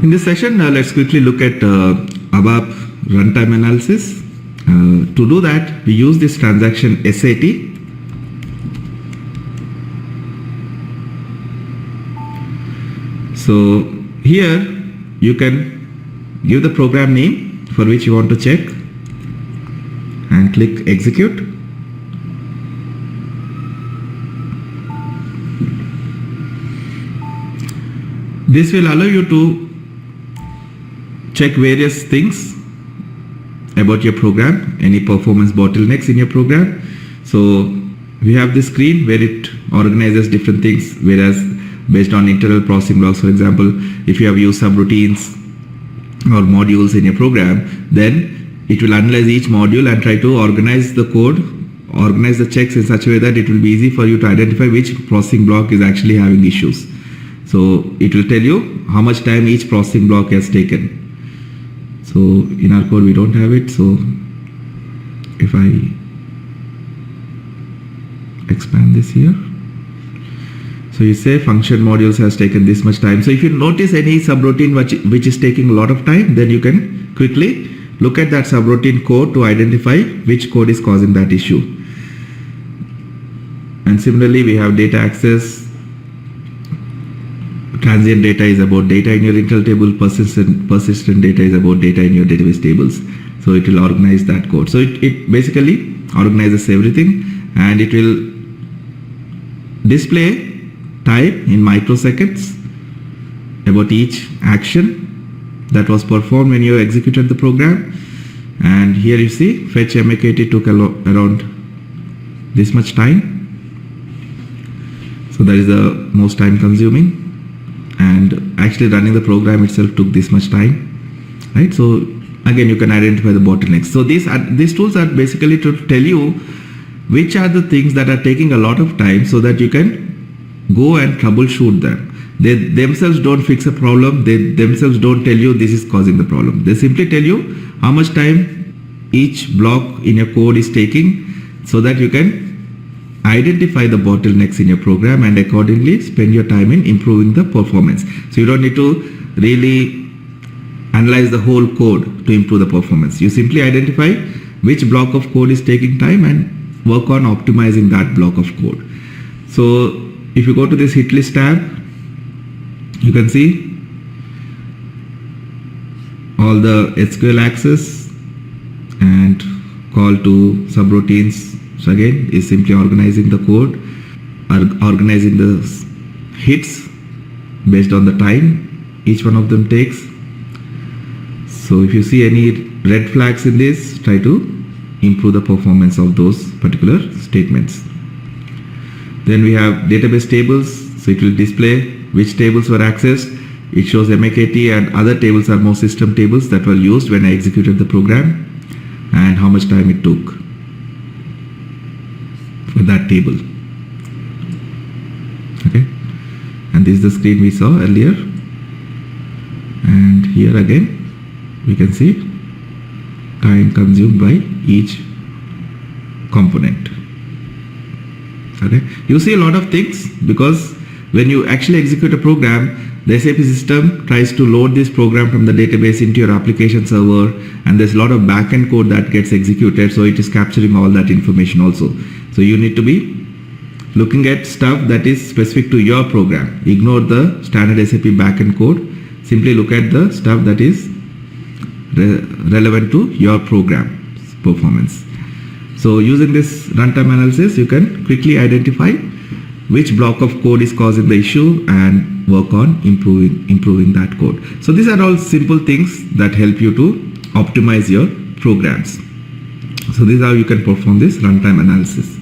In this session, let's quickly look at ABAP runtime analysis. To do that, we use this transaction SAT. So here you can give the program name for which you want to check and click execute. This will allow you to check various things about your program, any performance bottlenecks in your program. So we have this screen where it organizes different things, whereas based on internal processing blocks, for example, if you have used subroutines or modules in your program, then it will analyze each module and try to organize the code, organize the checks in such a way that it will be easy for you to identify which processing block is actually having issues. So it will tell you how much time each processing block has taken. So in our code we don't have it, so if I expand this here, so you say function modules has taken this much time. So if you notice any subroutine which is taking a lot of time, then you can quickly look at that subroutine code to identify which code is causing that issue. And similarly, we have data access. Transient data is about data in your internal table, persistent data is about data in your database tables. So it will organize that code. So it basically organizes everything, and it will display time in microseconds about each action that was performed when you executed the program. And here you see fetch MAKT took around this much time. So that is the most time consuming. And actually running the program itself took this much time, right? So again, you can identify the bottlenecks. So these tools are basically to tell you which are the things that are taking a lot of time, so that you can go and troubleshoot them. They themselves don't fix a problem. They themselves don't tell you this is causing the problem. They simply tell you how much time each block in your code is taking, so that you can identify the bottlenecks in your program and accordingly spend your time in improving the performance. So you don't need to really analyze the whole code to improve the performance. You simply identify which block of code is taking time and work on optimizing that block of code. So if you go to this hit list tab, you can see all the SQL access and call to subroutines. So again, is simply organizing the code, organizing the hits based on the time each one of them takes. So if you see any red flags in this, try to improve the performance of those particular statements. Then we have database tables. So it will display which tables were accessed. It shows MAKT, and other tables are more system tables that were used when I executed the program, and how much time it took for that table. Okay, and this is the screen we saw earlier, and here again we can see time consumed by each component. Okay, you see a lot of things, because when you actually execute a program, the SAP system tries to load this program from the database into your application server, and there's a lot of backend code that gets executed, so it is capturing all that information also. So you need to be looking at stuff that is specific to your program. Ignore the standard SAP backend code. Simply look at the stuff that is relevant to your program's performance. So using this runtime analysis, you can quickly identify which block of code is causing the issue and work on improving that code. So these are all simple things that help you to optimize your programs. So this is how you can perform this runtime analysis.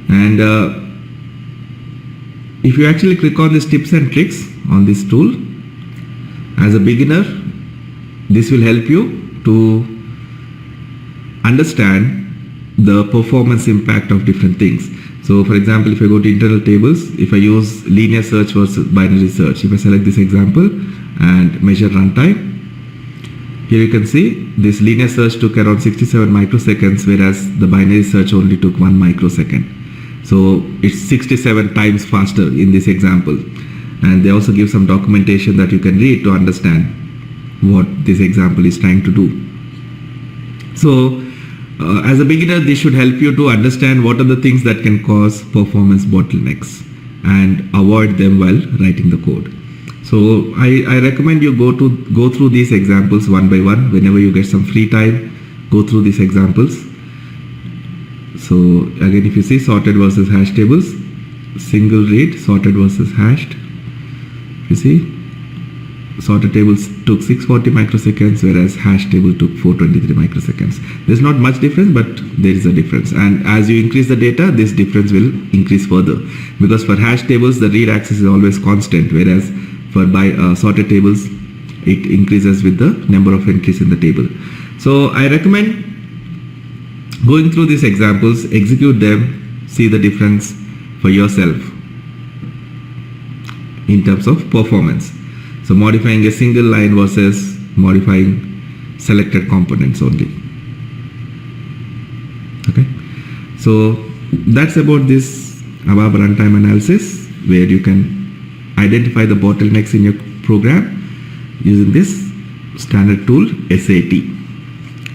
And if you actually click on this tips and tricks on this tool, as a beginner, this will help you to understand the performance impact of different things. So for example, if I go to internal tables, if I use linear search versus binary search, if I select this example and measure runtime, here you can see this linear search took around 67 microseconds, whereas the binary search only took 1 microsecond. So it's 67 times faster in this example. and they also give some documentation that you can read to understand what this example is trying to do. So as a beginner, this should help you to understand what are the things that can cause performance bottlenecks and avoid them while writing the code. So I recommend you go through these examples one by one. Whenever you get some free time, go through these examples. So again, if you see sorted versus hash tables, single read, sorted versus hashed. You see, sorted tables took 640 microseconds, whereas hash table took 423 microseconds. There's not much difference, but there is a difference. And as you increase the data, this difference will increase further. Because for hash tables, the read access is always constant, whereas for sorted tables, it increases with the number of entries in the table. So I recommend going through these examples, execute them, see the difference for yourself in terms of performance. So modifying a single line versus modifying selected components only. Okay. So that's about this ABAP runtime analysis, where you can identify the bottlenecks in your program using this standard tool SAT,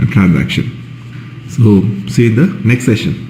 a transaction. So see you in the next session.